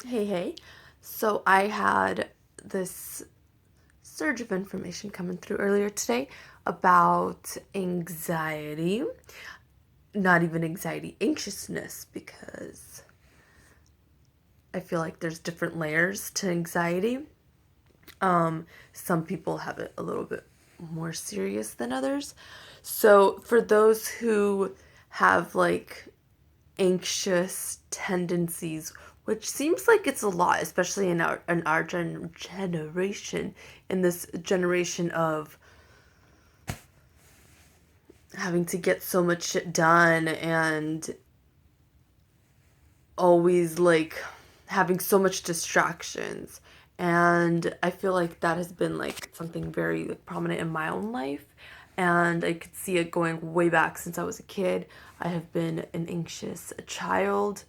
Hey, hey. So I had this surge of information coming through earlier today about anxiety. Not even anxiety, anxiousness, because I feel like there's different layers to anxiety. Some people have it a little bit more serious than others. So for those who have like anxious tendencies, which seems like it's a lot, especially in our generation, in this generation of having to get so much shit done and always like having so much distractions. And I feel like that has been like something very like, prominent in my own life. And I could see it going way back since I was a kid. I have been an anxious child,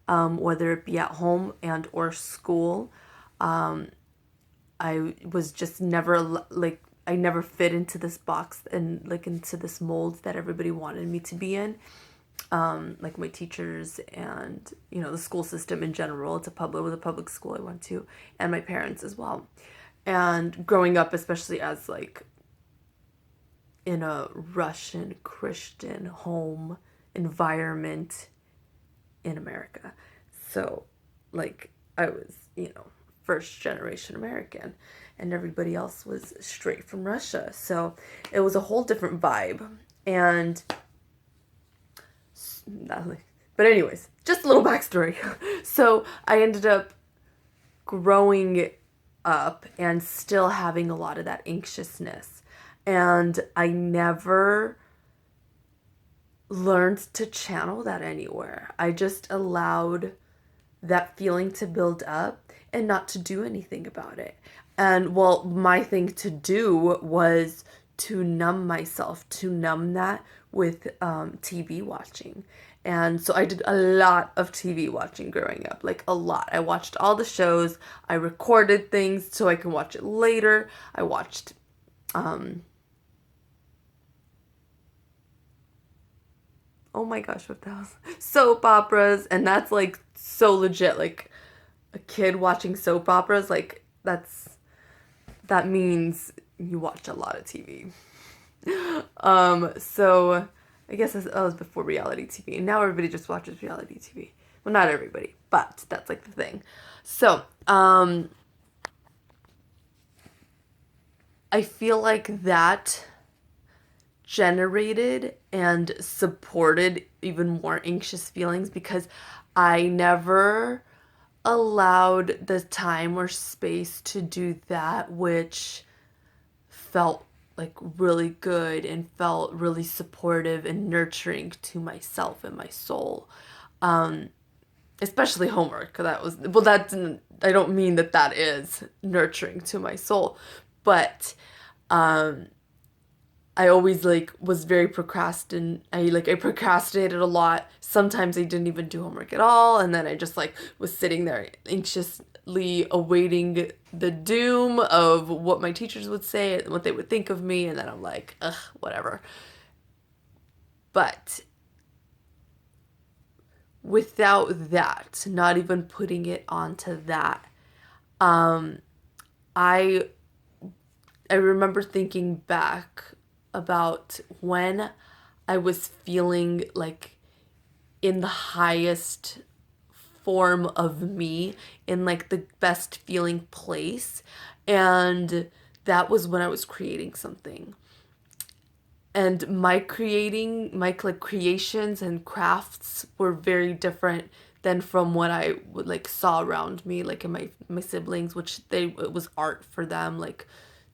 whether it be at home and or school. I was just never like I never fit into this box and like into this mold that everybody wanted me to be in. Like my teachers and the school system in general. It was a public school I went to, and my parents as well. And growing up, especially as like in a Russian Christian home environment in America, so like I was first generation American, and everybody else was straight from Russia. So it was a whole different vibe, and but anyways, just a little backstory. So I ended up growing up and still having a lot of that anxiousness. And I never learned to channel that anywhere. I just allowed that feeling to build up and not to do anything about it. And well, my thing to do was to numb myself, to numb that with TV watching. And so I did a lot of TV watching growing up, like a lot. I watched all the shows, I recorded things so I can watch it later. I watched oh my gosh, what the hell? Soap operas, and that's like so legit. Like a kid watching soap operas, like that means you watch a lot of TV. So I guess that was before reality TV, and now everybody just watches reality TV. Well, not everybody, but that's like the thing. So I feel like that generated and supported even more anxious feelings because I never allowed the time or space to do that which felt like really good and felt really supportive and nurturing to myself and my soul, especially homework. That was well that I don't mean that that is nurturing to my soul, but I always like was very I procrastinated a lot. Sometimes I didn't even do homework at all, and then I just like was sitting there anxiously awaiting the doom of what my teachers would say and what they would think of me, and then I'm like, ugh, whatever. But without that, not even putting it onto that, I I remember thinking back about when I was feeling like in the highest form of me, in like the best feeling place. And that was when I was creating something. And my like creations and crafts were very different than from what I would like saw around me, like in my siblings, which it was art for them, like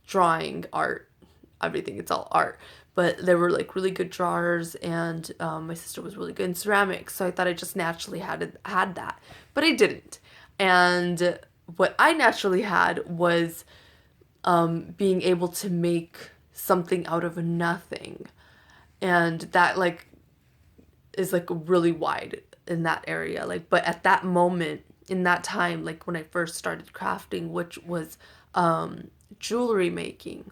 drawing, art, everything. It's all art. But they were like really good drawers, and my sister was really good in ceramics. So I thought I just naturally had that, but I didn't. And what I naturally had was being able to make something out of nothing, and that like is like really wide in that area. Like, but at that moment in that time, like when I first started crafting, which was jewelry making,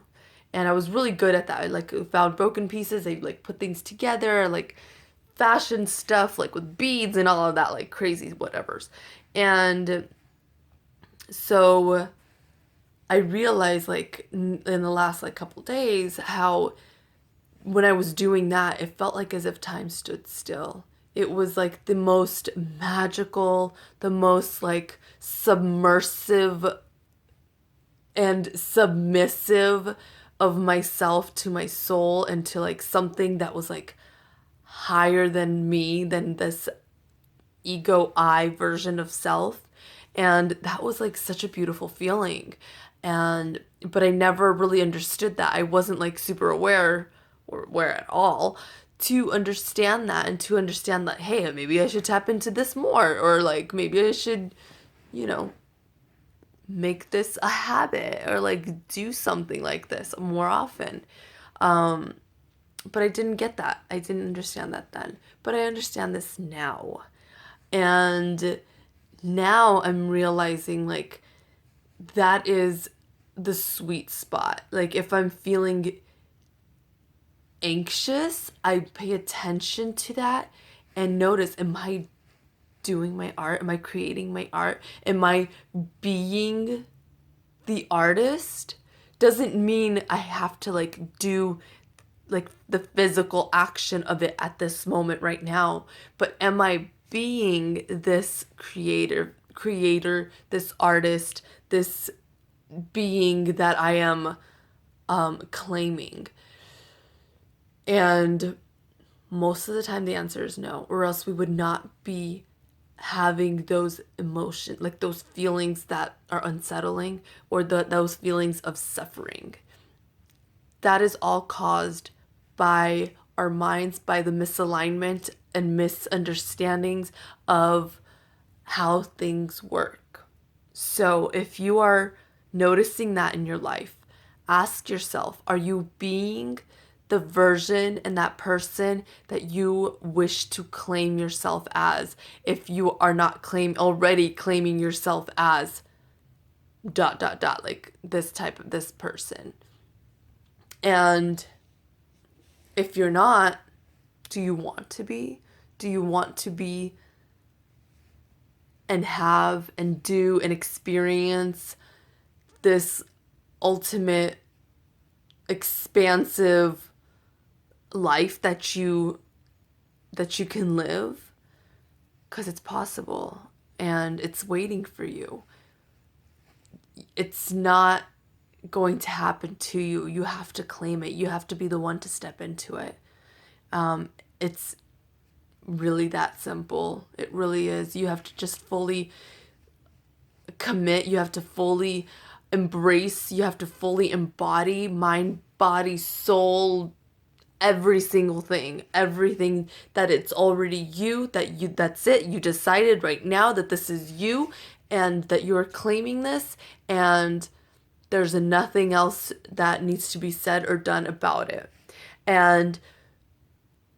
and I was really good at that. I like found broken pieces. I like put things together, like fashion stuff, like with beads and all of that, like crazy whatevers. And So I realized like in the last like couple days how when I was doing that, it felt like as if time stood still. It was like the most magical, the most like submersive and submissive of myself to my soul and to like something that was like higher than me, than this ego I version of self. And that was like such a beautiful feeling. And but I never really understood that. I wasn't like super aware or aware at all to understand that, and to understand that, hey, maybe I should tap into this more, or like maybe I should, you know, make this a habit, or like do something like this more often. But I didn't get that. I didn't understand that then. But I understand this now. And now I'm realizing like that is the sweet spot. Like if I'm feeling anxious, I pay attention to that and notice, am I doing my art? Am I creating my art? Am I being the artist? Doesn't mean I have to like do like the physical action of it at this moment right now, but am I being this creator, this artist, this being that I am claiming? And most of the time the answer is no, or else we would not be having those emotions, like those feelings that are unsettling, or those feelings of suffering. That is all caused by our minds, by the misalignment and misunderstandings of how things work. So if you are noticing that in your life, ask yourself, are you being the version and that person that you wish to claim yourself as? If you are not already claiming yourself as dot dot dot, like this type of this person. And if you're not, do you want to be? Do you want to be and have and do and experience this ultimate expansive life that you can live? Because it's possible and it's waiting for you. It's not going to happen to you. You have to claim it. You have to be the one to step into it. It's really that simple. It really is. You have to just fully commit. You have to fully embrace. You have to fully embody mind, body, soul, every single thing, everything, that it's already you, that's it. You decided right now that this is you and that you're claiming this, and there's nothing else that needs to be said or done about it. And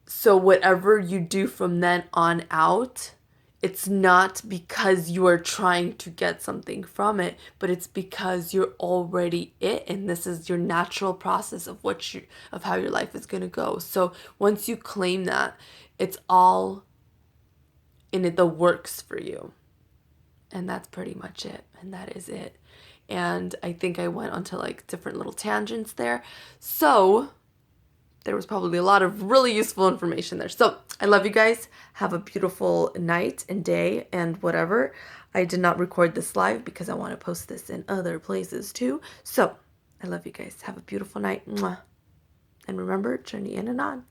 so whatever you do from then on out, it's not because you are trying to get something from it, but it's because you're already it, and this is your natural process of of how your life is going to go. So once you claim that, it's all in it, the works for you. And that's pretty much it. And that is it. And I think I went onto like different little tangents there. So there was probably a lot of really useful information there. So I love you guys. Have a beautiful night and day and whatever. I did not record this live because I want to post this in other places too. So I love you guys. Have a beautiful night. Mwah. And remember, journey in and on.